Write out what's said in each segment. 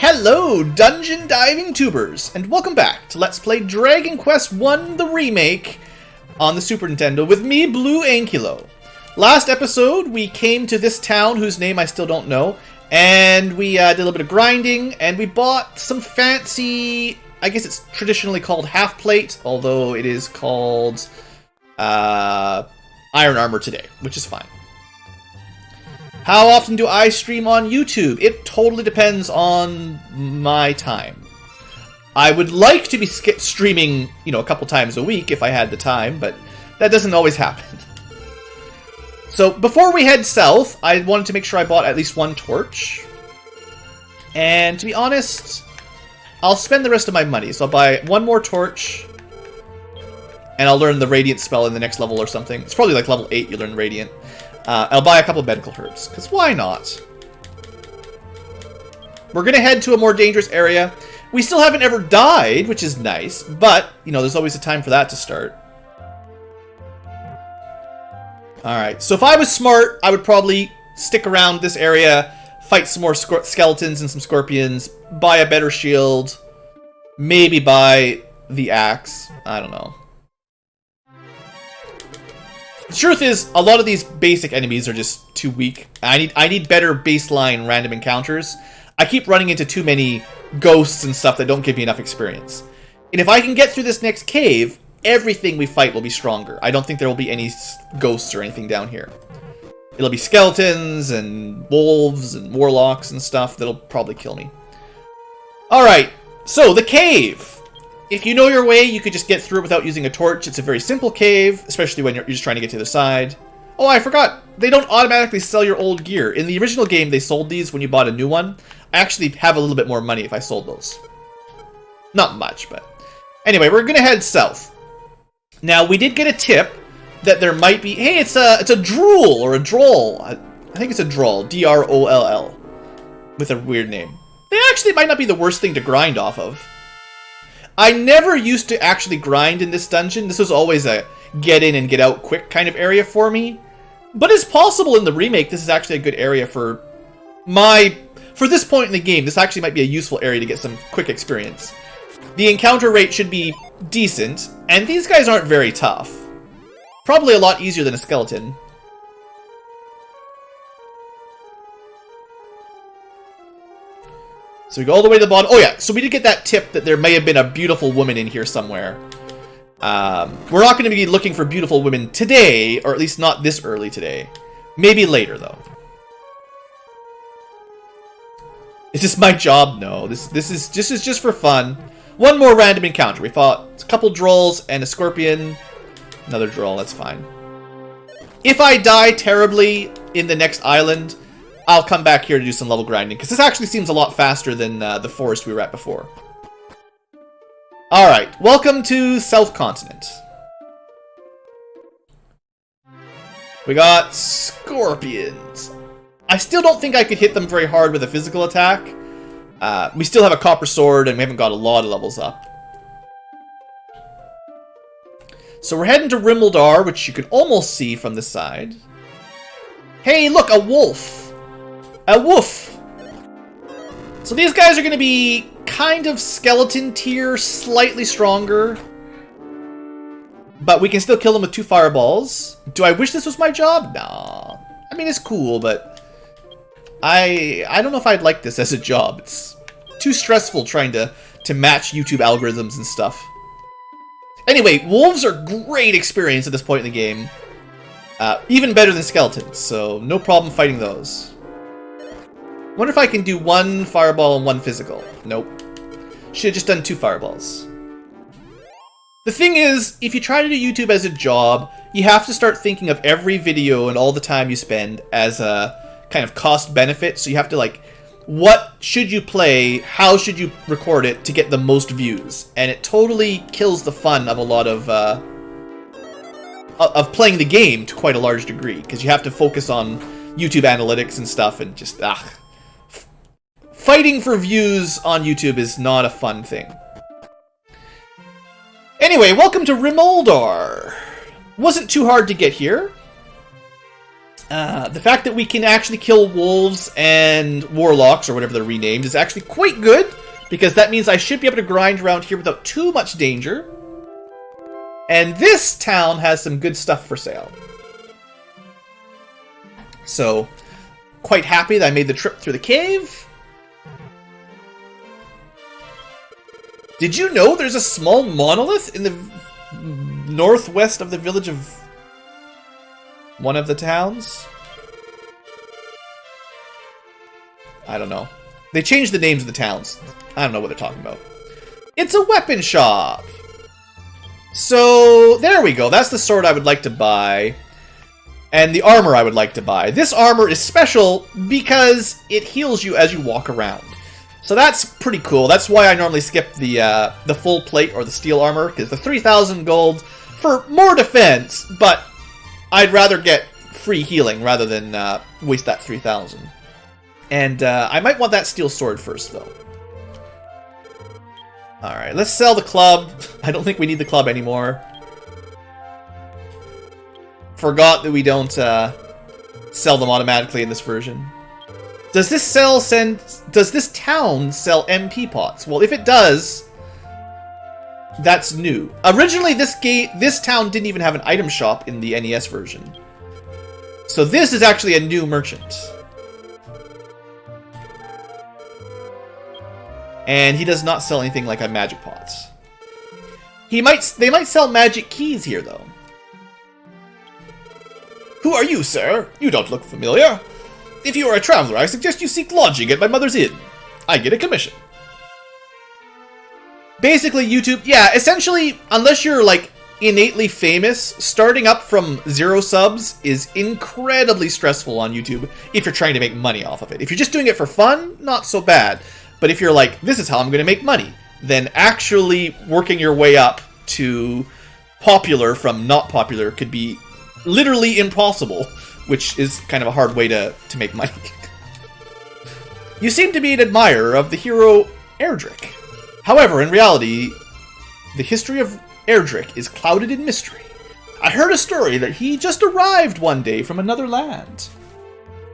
Hello, dungeon diving tubers, and welcome back to Let's Play Dragon Quest I the Remake on the Super Nintendo with me, BlueAnkylo. Last episode, we came to this town whose name I still don't know, and we did a little bit of grinding, and we bought some fancy, I guess it's traditionally called half plate, although it is called iron armor today, which is fine. How often do I stream on YouTube? It totally depends on my time. I would like to be streaming, a couple times a week if I had the time, but that doesn't always happen. So before we head south, I wanted to make sure I bought at least one torch. And to be honest, I'll spend the rest of my money. So I'll buy one more torch, and I'll learn the Radiant spell in the next level or something. It's probably like level 8 you learn Radiant. I'll buy a couple of medical herbs, because why not? We're going to head to a more dangerous area. We still haven't ever died, which is nice, but, there's always a time for that to start. Alright, so if I was smart, I would probably stick around this area, fight some more skeletons and some scorpions, buy a better shield, maybe buy the axe. I don't know. The truth is, a lot of these basic enemies are just too weak. I need better baseline random encounters. I keep running into too many ghosts and stuff that don't give me enough experience. And if I can get through this next cave, everything we fight will be stronger. I don't think there will be any ghosts or anything down here. It'll be skeletons and wolves and warlocks and stuff that'll probably kill me. Alright, so the cave. If you know your way, you could just get through it without using a torch. It's a very simple cave, especially when you're just trying to get to the side. Oh, I forgot. They don't automatically sell your old gear. In the original game, they sold these when you bought a new one. I actually have a little bit more money if I sold those. Not much, but... Anyway, we're going to head south. Now, we did get a tip that there might be... Hey, it's a drool, or a droll. I think it's a droll. D-R-O-L-L. With a weird name. They actually might not be the worst thing to grind off of. I never used to actually grind in this dungeon. This was always a get in and get out quick kind of area for me. But it's possible in the remake this is actually a good area for this point in the game. This actually might be a useful area to get some quick experience. The encounter rate should be decent, and these guys aren't very tough. Probably a lot easier than a skeleton. So we go all the way to the bottom. Oh yeah, so we did get that tip that there may have been a beautiful woman in here somewhere. We're not going to be looking for beautiful women today, or at least not this early today. Maybe later, though. Is this my job? No, this is just for fun. One more random encounter. We fought a couple drolls and a scorpion. Another droll, that's fine. If I die terribly in the next island, I'll come back here to do some level grinding, because this actually seems a lot faster than the forest we were at before. Alright, welcome to South Continent. We got scorpions. I still don't think I could hit them very hard with a physical attack. We still have a copper sword, and we haven't got a lot of levels up. So we're heading to Rimmildar, which you can almost see from this side. Hey, look, a wolf! A woof! So these guys are going to be kind of skeleton tier, slightly stronger. But we can still kill them with 2 fireballs. Do I wish this was my job? Nah. I mean, it's cool, but... I don't know if I'd like this as a job. It's too stressful trying to match YouTube algorithms and stuff. Anyway, wolves are great experience at this point in the game. Even better than skeletons, so no problem fighting those. Wonder if I can do 1 fireball and 1 physical. Nope. Should have just done 2 fireballs. The thing is, if you try to do YouTube as a job, you have to start thinking of every video and all the time you spend as a kind of cost benefit. So you have to what should you play? How should you record it to get the most views? And it totally kills the fun of a lot of playing the game to quite a large degree, because you have to focus on YouTube analytics and stuff and just fighting for views on YouTube is not a fun thing. Anyway, welcome to Rimmildar. Wasn't too hard to get here. The fact that we can actually kill wolves and warlocks, or whatever they're renamed, is actually quite good, because that means I should be able to grind around here without too much danger. And this town has some good stuff for sale. So, quite happy that I made the trip through the cave. Did you know there's a small monolith in the northwest of the village of one of the towns? I don't know. They changed the names of the towns. I don't know what they're talking about. It's a weapon shop! So, there we go. That's the sword I would like to buy. And the armor I would like to buy. This armor is special because it heals you as you walk around. So that's pretty cool. That's why I normally skip the full plate or the steel armor, because the 3,000 gold for more defense, but I'd rather get free healing rather than waste that 3,000. And I might want that steel sword first, though. Alright, let's sell the club. I don't think we need the club anymore. Forgot that we don't sell them automatically in this version. Does this town sell MP pots? Well, if it does, that's new. Originally, this town didn't even have an item shop in the NES version. So this is actually a new merchant. And he does not sell anything like a magic pots. They might sell magic keys here, though. Who are you, sir? You don't look familiar. If you are a traveler, I suggest you seek lodging at my mother's inn. I get a commission. Basically, YouTube, yeah, essentially, unless you're, like, innately famous, starting up from 0 subs is incredibly stressful on YouTube if you're trying to make money off of it. If you're just doing it for fun, not so bad. But if you're like, this is how I'm going to make money, then actually working your way up to popular from not popular could be literally impossible, which is kind of a hard way to make money. You seem to be an admirer of the hero Erdrick. However, in reality, the history of Erdrick is clouded in mystery. I heard a story that he just arrived one day from another land.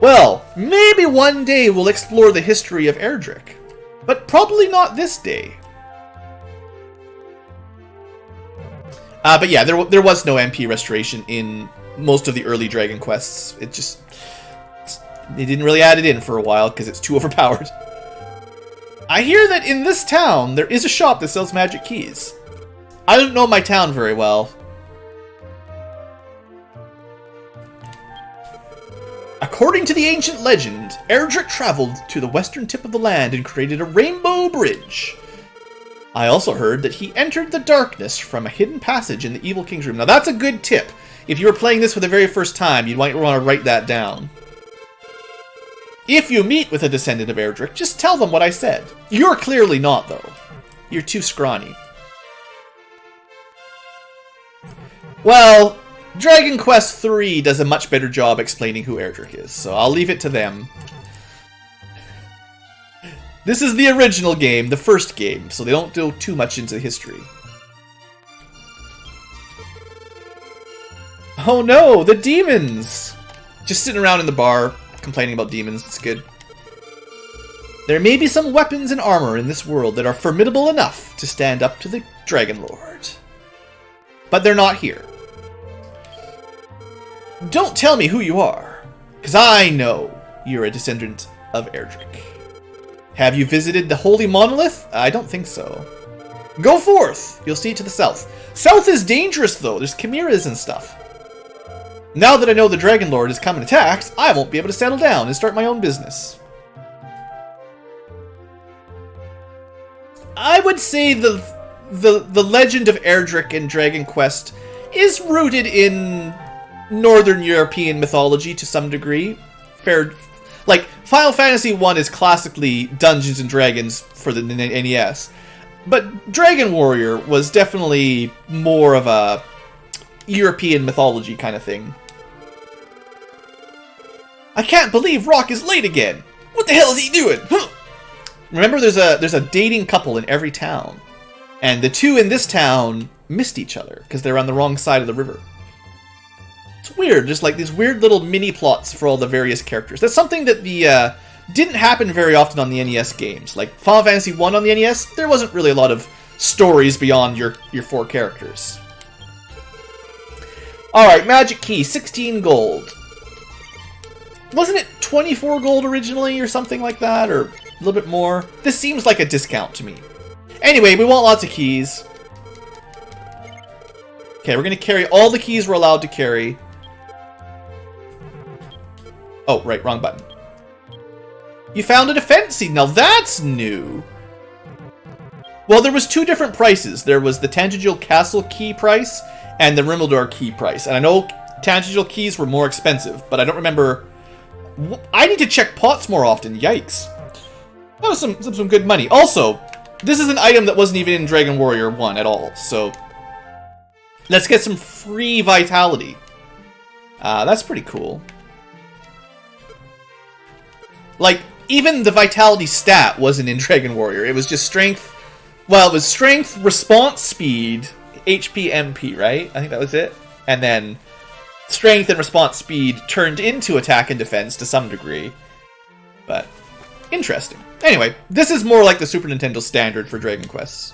Well, maybe one day we'll explore the history of Erdrick, but probably not this day. But yeah, there was no MP restoration in most of the early Dragon Quests. They didn't really add it in for a while because it's too overpowered. I hear that in this town there is a shop that sells magic keys. I don't know my town very well. According to the ancient legend, Erdrick traveled to the western tip of the land and created a rainbow bridge. I also heard that he entered the darkness from a hidden passage in the Evil King's room. Now that's a good tip. If you were playing this for the very first time, you might want to write that down. If you meet with a descendant of Erdrick, just tell them what I said. You're clearly not, though. You're too scrawny. Well, Dragon Quest III does a much better job explaining who Erdrick is, so I'll leave it to them. This is the original game, the first game, so they don't go too much into history. Oh no, the demons! Just sitting around in the bar, complaining about demons, it's good. There may be some weapons and armor in this world that are formidable enough to stand up to the Dragon Lord. But they're not here. Don't tell me who you are, because I know you're a descendant of Erdrick. Have you visited the Holy Monolith? I don't think so. Go forth! You'll see it to the south. South is dangerous, though. There's chimeras and stuff. Now that I know the Dragon Lord has come and attacked, I won't be able to settle down and start my own business. I would say the legend of Erdrick in Dragon Quest is rooted in Northern European mythology to some degree. Like, Final Fantasy I is classically Dungeons and Dragons for the NES, but Dragon Warrior was definitely more of a European mythology kind of thing. I can't believe Rock is late again! What the hell is he doing? Huh. Remember, there's a dating couple in every town, and the two in this town missed each other because they're on the wrong side of the river. It's weird, just like these weird little mini plots for all the various characters. That's something that the didn't happen very often on the NES games. Like Final Fantasy 1 on the NES, there wasn't really a lot of stories beyond your 4 characters. Alright, Magic Key, 16 gold. Wasn't it 24 gold originally or something like that? Or a little bit more? This seems like a discount to me. Anyway, we want lots of keys. Okay, we're going to carry all the keys we're allowed to carry. Oh, right, wrong button. You found a defense seed. Now that's new. Well, there was 2 different prices. There was the Tangential Castle key price and the Rimeldor key price. And I know Tangential keys were more expensive, but I don't remember. I need to check pots more often. Yikes. That was some good money. Also, this is an item that wasn't even in Dragon Warrior 1 at all, so let's get some free vitality. That's pretty cool. Like, even the vitality stat wasn't in Dragon Warrior. It was just strength. Well, it was strength, response speed, HP, MP, right? I think that was it. And then strength and response speed turned into attack and defense to some degree. But interesting. Anyway, this is more like the Super Nintendo standard for Dragon Quests.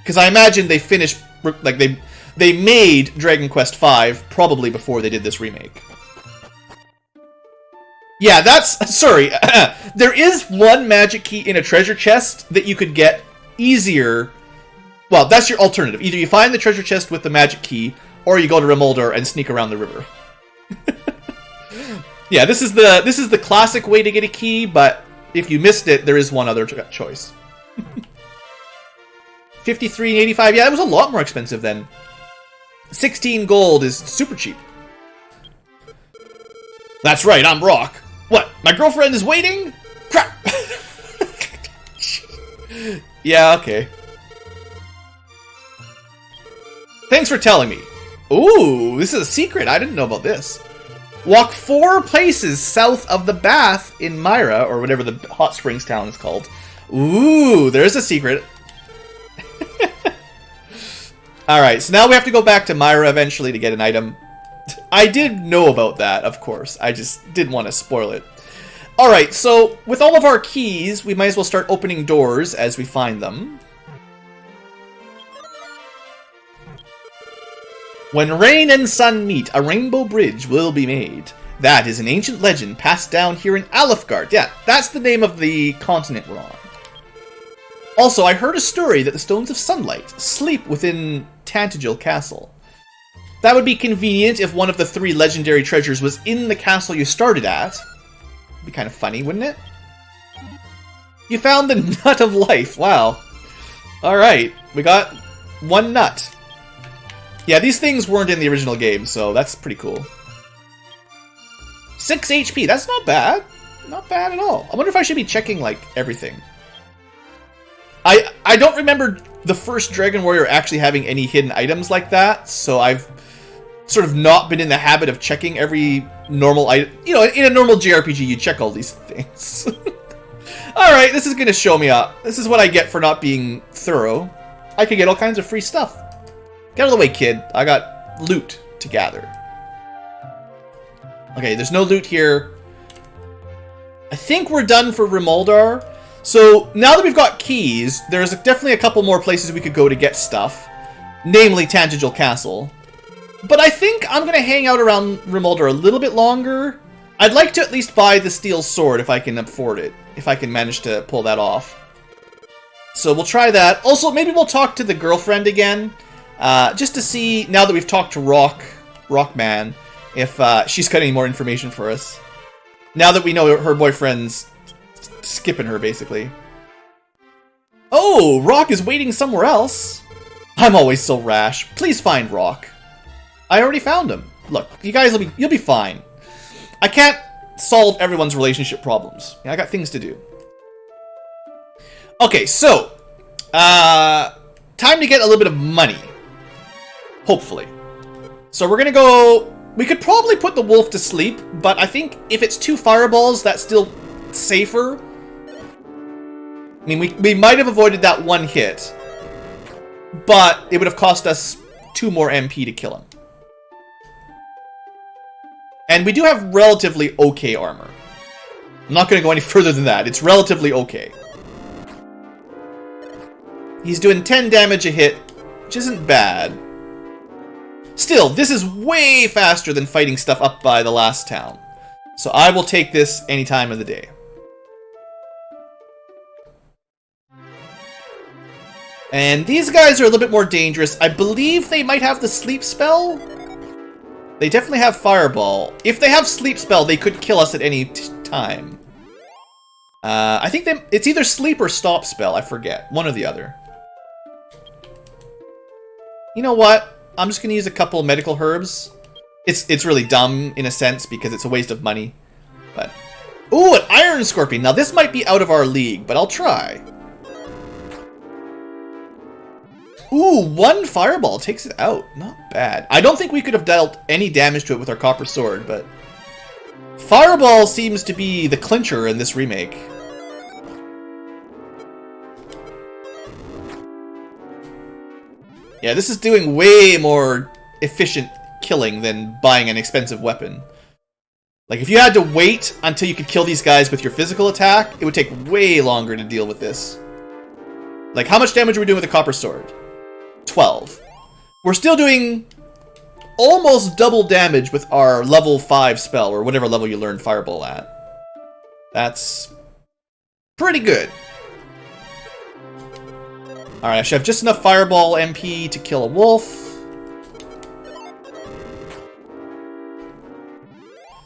Because I imagine they finished, like they made Dragon Quest V probably before they did this remake. Yeah, that's... Sorry. There is one magic key in a treasure chest that you could get easier. Well, that's your alternative. Either you find the treasure chest with the magic key, or you go to Rimeldor and sneak around the river. Yeah, this is the classic way to get a key, but if you missed it, there is one other choice. 53.85. Yeah, that was a lot more expensive then. 16 gold is super cheap. That's right, I'm Rock. What? My girlfriend is waiting? Crap! Yeah, okay. Thanks for telling me. Ooh, this is a secret. I didn't know about this. Walk 4 places south of the bath in Myra, or whatever the hot springs town is called. Ooh, there's a secret. Alright, so now we have to go back to Myra eventually to get an item. I did know about that, of course. I just didn't want to spoil it. Alright, so with all of our keys, we might as well start opening doors as we find them. When rain and sun meet, a rainbow bridge will be made. That is an ancient legend passed down here in Alefgard. Yeah, that's the name of the continent we're on. Also, I heard a story that the Stones of Sunlight sleep within Tangential Castle. That would be convenient if one of the 3 legendary treasures was in the castle you started at. Be kind of funny, wouldn't it? You found the Nut of Life. Wow. Alright, we got 1 nut. Yeah, these things weren't in the original game, so that's pretty cool. 6 HP, that's not bad. Not bad at all. I wonder if I should be checking, like, everything. I don't remember the first Dragon Warrior actually having any hidden items like that, so I've sort of not been in the habit of checking every normal item. You know, in a normal JRPG, you check all these things. Alright, this is going to show me up. This is what I get for not being thorough. I can get all kinds of free stuff. Get out of the way, kid. I got loot to gather. Okay, there's no loot here. I think we're done for Rimeldor. So, now that we've got keys, there's definitely a couple more places we could go to get stuff. Namely, Tangential Castle. But I think I'm going to hang out around Rimeldor a little bit longer. I'd like to at least buy the steel sword if I can afford it. If I can manage to pull that off. So we'll try that. Also, maybe we'll talk to the girlfriend again. Just to see, now that we've talked to Rockman, if she's got any more information for us. Now that we know her boyfriend's skipping her, basically. Oh, Rock is waiting somewhere else. I'm always so rash. Please find Rock. I already found him. Look, you guys you'll be fine. I can't solve everyone's relationship problems. I got things to do. Okay, so time to get a little bit of money. Hopefully. So we're gonna go. We could probably put the wolf to sleep, but I think if it's 2 fireballs, that's still safer. I mean, we might have avoided that 1 hit, but it would have cost us 2 more MP to kill him. And we do have relatively okay armor. I'm not going to go any further than that. It's relatively okay. He's doing 10 damage a hit, which isn't bad. Still, this is way faster than fighting stuff up by the last town. So I will take this any time of the day. And these guys are a little bit more dangerous. I believe they might have the sleep spell. They definitely have fireball. If they have sleep spell, they could kill us at any time. I think it's either sleep or stop spell. I forget. One or the other. You know what? I'm just going to use a couple medical herbs. It's really dumb in a sense because it's a waste of money. But ooh, an iron scorpion. Now this might be out of our league, but I'll try. Ooh, one fireball takes it out. Not bad. I don't think we could have dealt any damage to it with our copper sword, but fireball seems to be the clincher in this remake. Yeah, this is doing way more efficient killing than buying an expensive weapon. Like, if you had to wait until you could kill these guys with your physical attack, it would take way longer to deal with this. Like, how much damage are we doing with a copper sword? 12. We're still doing almost double damage with our level 5 spell, or whatever level you learn Fireball at. That's pretty good. Alright, I should have just enough Fireball MP to kill a wolf.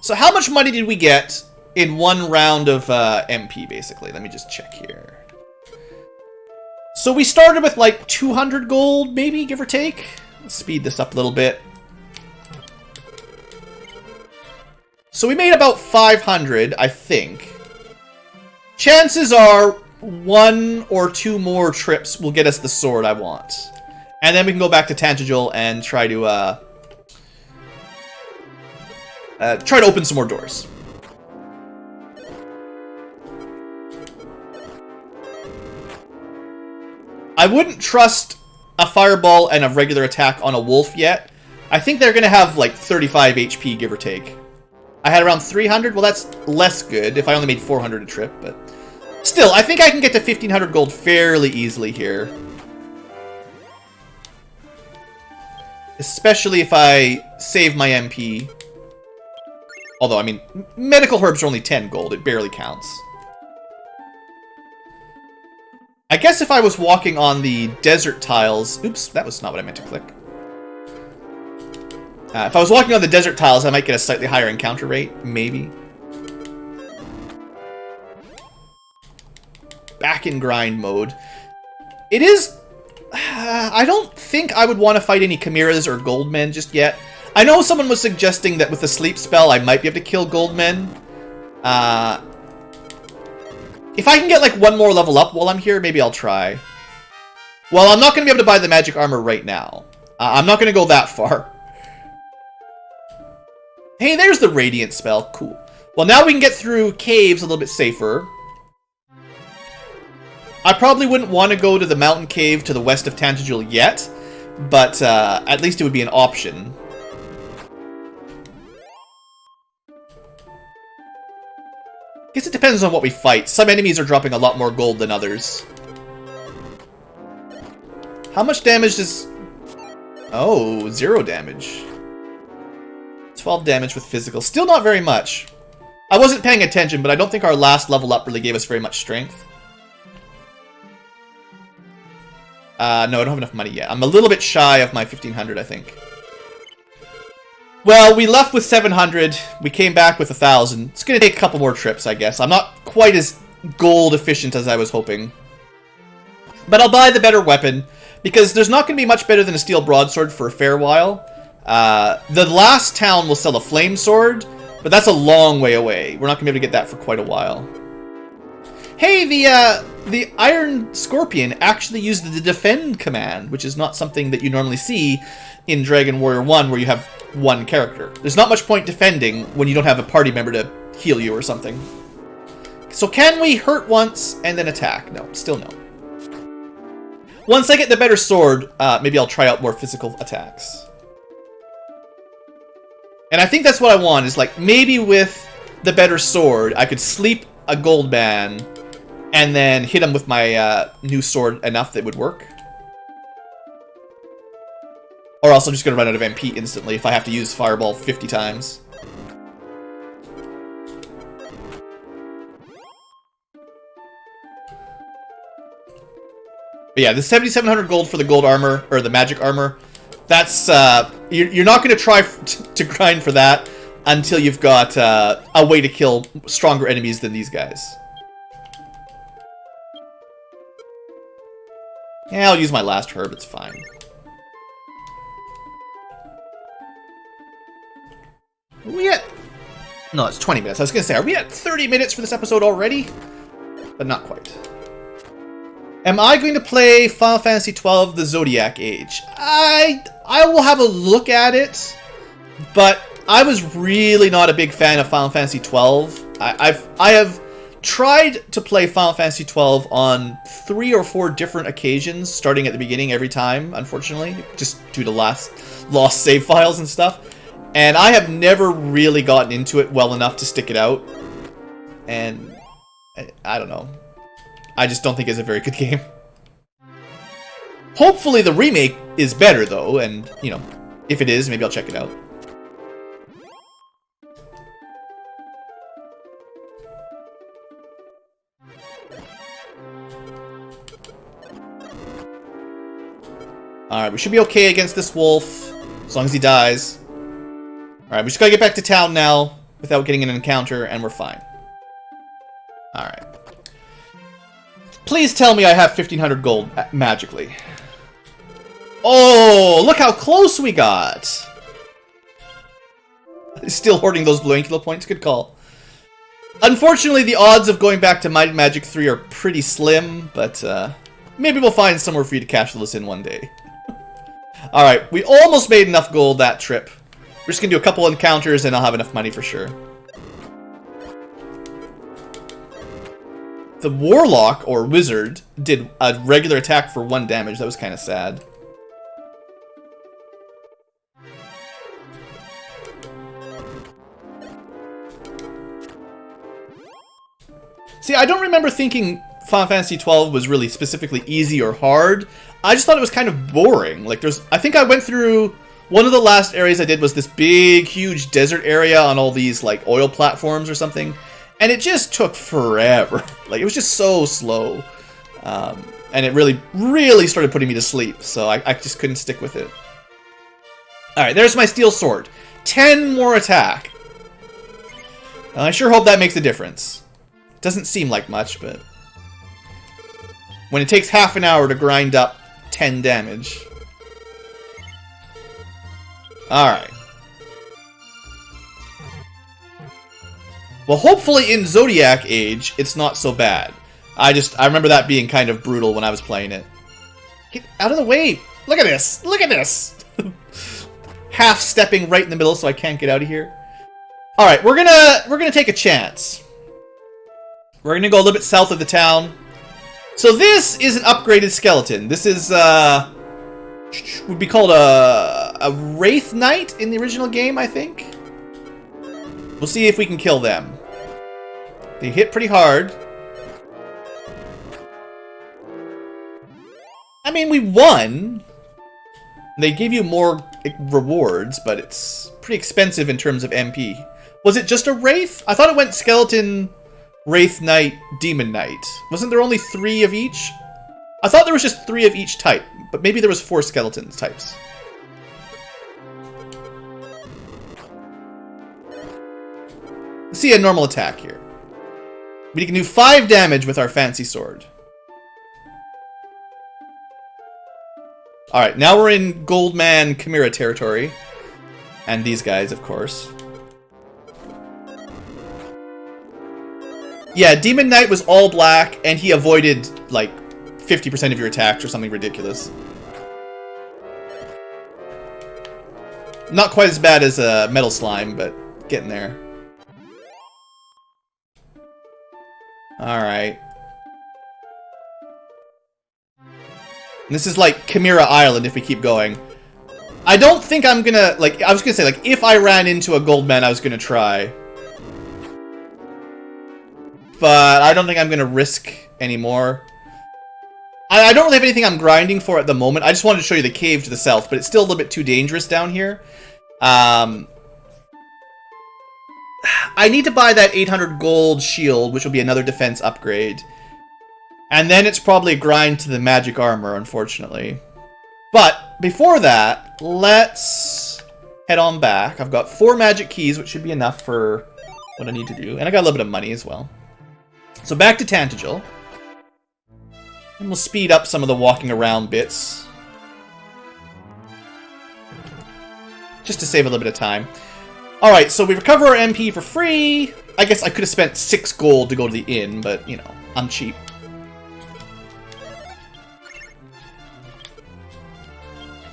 So how much money did we get in one round of MP, basically? Let me just check here. So we started with like 200 gold, maybe, give or take. Let's speed this up a little bit. So we made about 500, I think. Chances are 1 or 2 more trips will get us the sword I want. And then we can go back to Tangential and try to open some more doors. I wouldn't trust a fireball and a regular attack on a wolf yet. I think they're going to have like 35 HP, give or take. I had around 300. Well, that's less good if I only made 400 a trip, but still, I think I can get to 1500 gold fairly easily here. Especially if I save my MP. Although, I mean, medical herbs are only 10 gold. It barely counts. I guess if I was walking on the desert tiles... Oops, that was not what I meant to click. If I was walking on the desert tiles, I might get a slightly higher encounter rate. Maybe. Back in grind mode. It is... I don't think I would want to fight any chimeras or goldmen just yet. I know someone was suggesting that with the sleep spell, I might be able to kill goldmen. If I can get like 1 more level up while I'm here, maybe I'll try. Well, I'm not going to be able to buy the magic armor right now. I'm not going to go that far. Hey, there's the radiant spell. Cool. Well, now we can get through caves a little bit safer. I probably wouldn't want to go to the mountain cave to the west of Tangential yet, but at least it would be an option. I guess it depends on what we fight. Some enemies are dropping a lot more gold than others. How much damage does... Oh, 0 damage. 12 damage with physical. Still not very much. I wasn't paying attention, but I don't think our last level up really gave us very much strength. No, I don't have enough money yet. I'm a little bit shy of my 1500, I think. Well, we left with 700. We came back with 1,000. It's going to take a couple more trips, I guess. I'm not quite as gold efficient as I was hoping. But I'll buy the better weapon, because there's not going to be much better than a steel broadsword for a fair while. The last town will sell a flame sword, but that's a long way away. We're not going to be able to get that for quite a while. Hey, the Iron Scorpion actually used the defend command, which is not something that you normally see in Dragon Warrior 1, where you have 1 character. There's not much point defending when you don't have a party member to heal you or something. So can we hurt once and then attack? No, still no. Once I get the better sword, maybe I'll try out more physical attacks. And I think that's what I want, is like, maybe with the better sword, I could sleep a gold man and then hit him with my new sword enough that would work. Or else I'm just going to run out of MP instantly if I have to use Fireball 50 times. But yeah, the 7,700 gold for the gold armor, or the magic armor, that's, you're not going to try to grind for that until you've got a way to kill stronger enemies than these guys. Yeah, I'll use my last herb, it's fine. Are we at... No, it's 20 minutes. I was going to say, are we at 30 minutes for this episode already? But not quite. Am I going to play Final Fantasy XII The Zodiac Age? I will have a look at it, but I was really not a big fan of Final Fantasy XII. I have tried to play Final Fantasy XII on 3 or 4 different occasions, starting at the beginning every time, unfortunately, just due to lost save files and stuff. And I have never really gotten into it well enough to stick it out. And I don't know. I just don't think it's a very good game. Hopefully the remake is better, though, and, you know, if it is, maybe I'll check it out. Alright, we should be okay against this wolf, as long as he dies. Alright, we just gotta get back to town now, without getting an encounter, and we're fine. Alright. Please tell me I have 1,500 gold magically. Oh, look how close we got! Still hoarding those BlueAnkylo points, good call. Unfortunately, the odds of going back to Might and Magic 3 are pretty slim, but maybe we'll find somewhere for you to cash this in one day. Alright, we almost made enough gold that trip. We're just gonna do a couple encounters and I'll have enough money for sure. The Warlock, or Wizard, did a regular attack for 1 damage. That was kind of sad. See, I don't remember thinking Final Fantasy XII was really specifically easy or hard. I just thought it was kind of boring. Like, I think I went through... One of the last areas I did was this big, huge desert area on all these, like, oil platforms or something. And it just took forever. Like, it was just so slow. And it really, really started putting me to sleep. So I just couldn't stick with it. Alright, there's my steel sword. 10 more attack. I sure hope that makes a difference. Doesn't seem like much, but... When it takes half an hour to grind up 10 damage... Alright. Well, hopefully in Zodiac Age, it's not so bad. I remember that being kind of brutal when I was playing it. Get out of the way! Look at this! Look at this! Half-stepping right in the middle so I can't get out of here. Alright, we're gonna take a chance. We're gonna go a little bit south of the town. So this is an upgraded skeleton. This is, would be called a Wraith Knight in the original game, I think. We'll see if we can kill them. They hit pretty hard. I mean, we won. They gave you more rewards, but it's pretty expensive in terms of MP. Was it just a Wraith? I thought it went Skeleton, Wraith Knight, Demon Knight. Wasn't there only 3 of each? I thought there was just 3 of each type, but maybe there was 4 skeleton types. Let's see a normal attack here. We can do 5 damage with our fancy sword. Alright, now we're in Goldman Chimera territory. And these guys, of course. Yeah, Demon Knight was all black, and he avoided, like, 50% of your attacks or something ridiculous. Not quite as bad as a Metal Slime, but getting there. Alright. This is like Chimera Island if we keep going. I don't think I'm gonna, like, I was gonna say, like, if I ran into a gold man, I was gonna try. But I don't think I'm gonna risk anymore. I don't really have anything I'm grinding for at the moment. I just wanted to show you the cave to the south, but it's still a little bit too dangerous down here. I need to buy that 800 gold shield, which will be another defense upgrade. And then it's probably a grind to the magic armor, unfortunately. But before that, let's head on back. I've got 4 magic keys, which should be enough for what I need to do. And I got a little bit of money as well. So back to Tantagel. And we'll speed up some of the walking around bits. Just to save a little bit of time. Alright, so we recover our MP for free. I guess I could have spent 6 gold to go to the inn, but, you know, I'm cheap.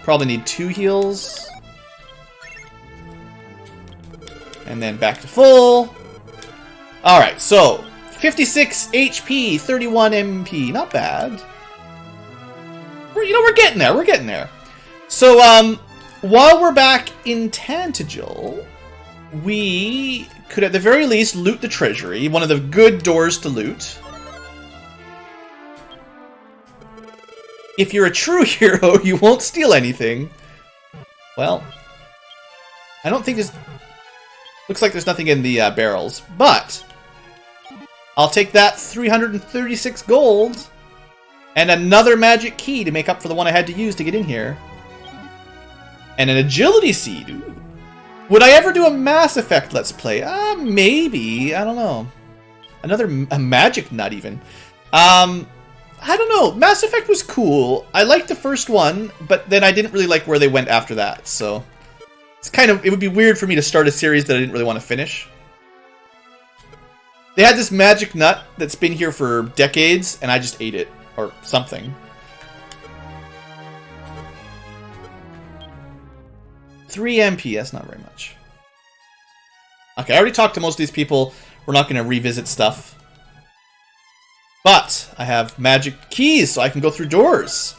Probably need 2 heals. And then back to full. Alright, so 56 HP, 31 MP. Not bad. We're getting there. We're getting there. So, while we're back in Tantagel, we could at the very least loot the treasury. One of the good doors to loot. If you're a true hero, you won't steal anything. Well, I don't think there's... Looks like there's nothing in the barrels, but I'll take that 336 gold and another magic key to make up for the one I had to use to get in here. And an agility seed. Ooh. Would I ever do a Mass Effect Let's Play? Maybe. I don't know. A magic nut, even. I don't know. Mass Effect was cool. I liked the first one, but then I didn't really like where they went after that, so... It would be weird for me to start a series that I didn't really want to finish. They had this magic nut that's been here for decades, and I just ate it. Or something. $3 MP, that's not very much. Okay, I already talked to most of these people. We're not going to revisit stuff. But I have magic keys, so I can go through doors.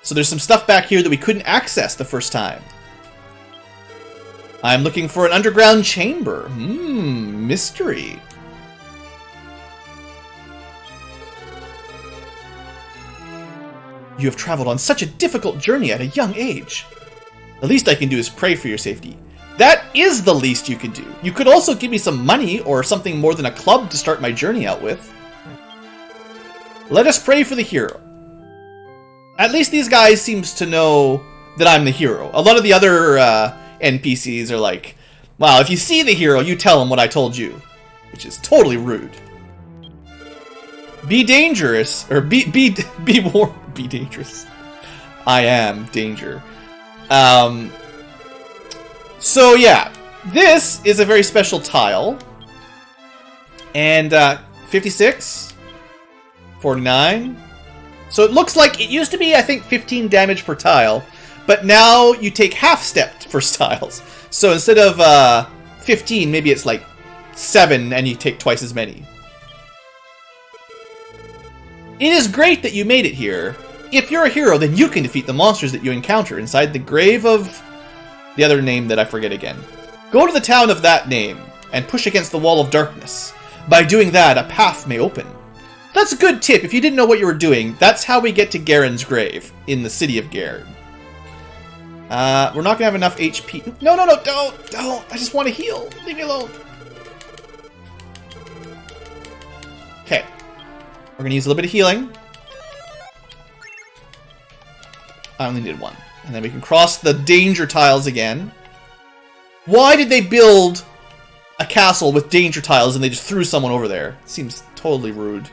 So there's some stuff back here that we couldn't access the first time. I'm looking for an underground chamber. Mystery. You have traveled on such a difficult journey at a young age. The least I can do is pray for your safety. That is the least you can do. You could also give me some money or something more than a club to start my journey out with. Let us pray for the hero. At least these guys seems to know that I'm the hero. A lot of the other NPCs are like, well, if you see the hero, you tell him what I told you. Which is totally rude. Be dangerous, or be dangerous. I am danger. So yeah, this is a very special tile. And 56, 49. So it looks like it used to be, I think, 15 damage per tile, but now you take half-stepped for tiles. So instead of 15, maybe it's like 7, and you take twice as many. It is great that you made it here. If you're a hero, then you can defeat the monsters that you encounter inside the grave of... the other name that I forget again. Go to the town of that name, and push against the wall of darkness. By doing that, a path may open. That's a good tip. If you didn't know what you were doing, that's how we get to Garen's grave, in the city of Garen. We're not gonna have enough HP. No, don't! I just want to heal. Leave me alone. Okay. We're gonna use a little bit of healing. I only needed 1. And then we can cross the danger tiles again. Why did they build a castle with danger tiles and they just threw someone over there? It seems totally rude.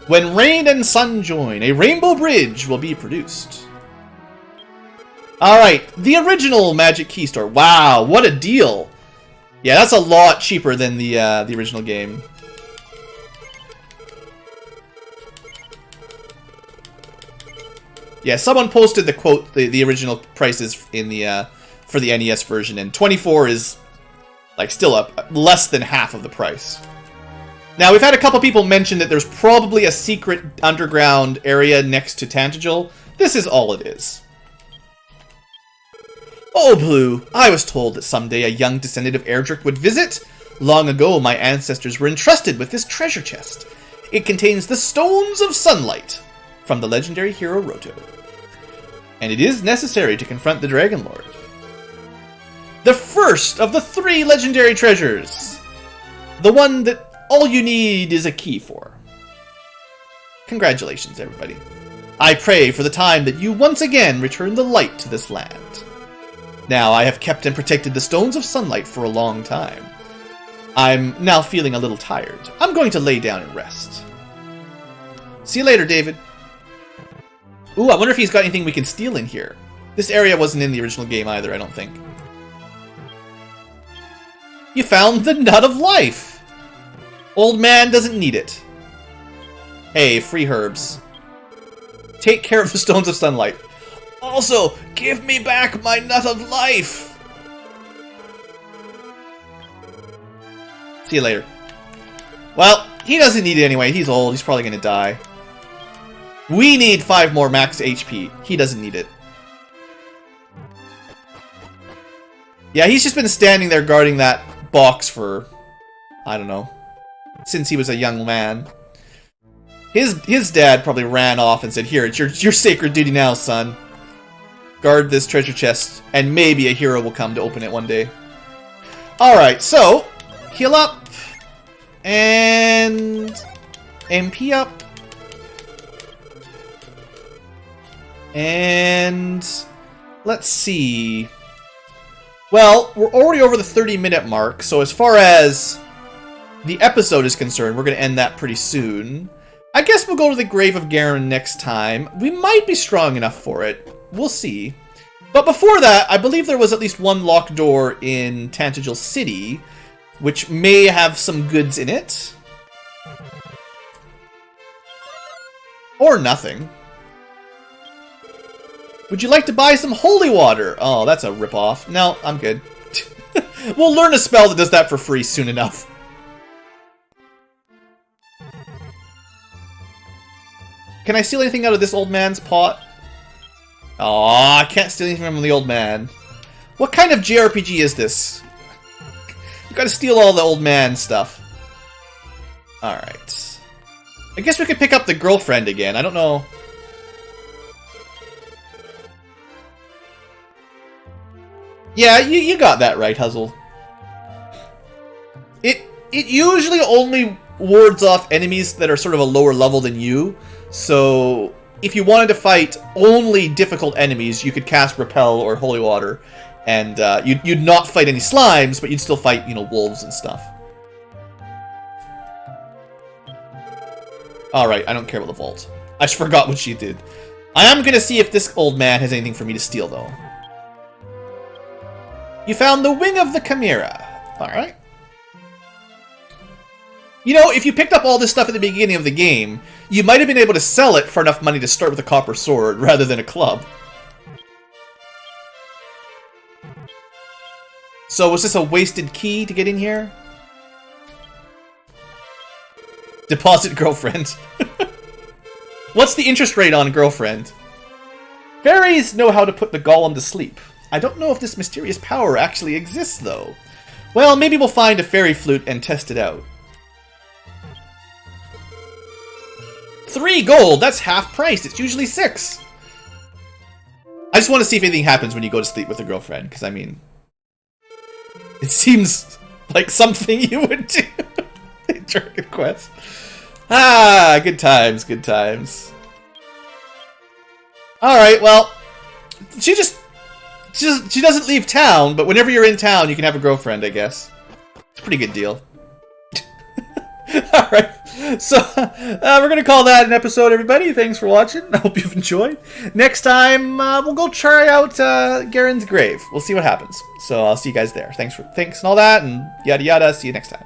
When rain and sun join, a rainbow bridge will be produced. Alright, the original Magic Key Store. Wow, what a deal. Yeah, that's a lot cheaper than the original game. Yeah, someone posted the quote, the original prices in the for the NES version, and 24 is like still up less than half of the price. Now, we've had a couple people mention that there's probably a secret underground area next to Tantagel. This is all it is. Oh, Blue, I was told that someday a young descendant of Erdrick would visit. Long ago, my ancestors were entrusted with this treasure chest. It contains the Stones of Sunlight from the legendary hero Roto. And it is necessary to confront the Dragon Lord. The first of the 3 legendary treasures. The one that all you need is a key for. Congratulations, everybody. I pray for the time that you once again return the light to this land. Now, I have kept and protected the Stones of Sunlight for a long time. I'm now feeling a little tired. I'm going to lay down and rest. See you later, David. Ooh, I wonder if he's got anything we can steal in here. This area wasn't in the original game either, I don't think. You found the Nut of Life! Old man doesn't need it. Hey, free herbs. Take care of the Stones of Sunlight. Also, give me back my Nut of Life! See you later. Well, he doesn't need it anyway. He's old. He's probably gonna die. We need 5 more max HP. He doesn't need it. Yeah, he's just been standing there guarding that box for, I don't know, since he was a young man. His dad probably ran off and said, "Here, it's your sacred duty now, son. Guard this treasure chest, and maybe a hero will come to open it one day." Alright, so, heal up, and MP up, and let's see. Well, we're already over the 30-minute mark, so as far as the episode is concerned, we're going to end that pretty soon. I guess we'll go to the Grave of Garen next time. We might be strong enough for it. We'll see. But before that, I believe there was at least one locked door in Tantagel City, which may have some goods in it. Or nothing. Would you like to buy some holy water? Oh, that's a ripoff. No, I'm good. We'll learn a spell that does that for free soon enough. Can I steal anything out of this old man's pot? Aw, I can't steal anything from the old man. What kind of JRPG is this? You gotta steal all the old man stuff. Alright. I guess we could pick up the girlfriend again. I don't know. Yeah, you got that right, Huzzle. It usually only wards off enemies that are sort of a lower level than you. So if you wanted to fight only difficult enemies, you could cast Repel or Holy Water, and you'd not fight any slimes, but you'd still fight, you know, wolves and stuff. Alright, I don't care about the vault. I just forgot what she did. I am gonna see if this old man has anything for me to steal, though. You found the Wing of the Chimera. Alright. You know, if you picked up all this stuff at the beginning of the game, you might have been able to sell it for enough money to start with a copper sword rather than a club. So was this a wasted key to get in here? Deposit girlfriend. What's the interest rate on girlfriend? Fairies know how to put the golem to sleep. I don't know if this mysterious power actually exists, though. Well, maybe we'll find a fairy flute and test it out. 3 gold! That's half price. It's usually 6. I just want to see if anything happens when you go to sleep with a girlfriend, because, I mean, it seems like something you would do in Dragon Quest. Ah, good times, good times. Alright, well, she doesn't leave town, but whenever you're in town, you can have a girlfriend, I guess. It's a pretty good deal. Alright, so we're going to call that an episode, everybody. Thanks for watching. I hope you've enjoyed. Next time, we'll go try out Garen's grave. We'll see what happens. So I'll see you guys there. Thanks and all that, and yada yada. See you next time.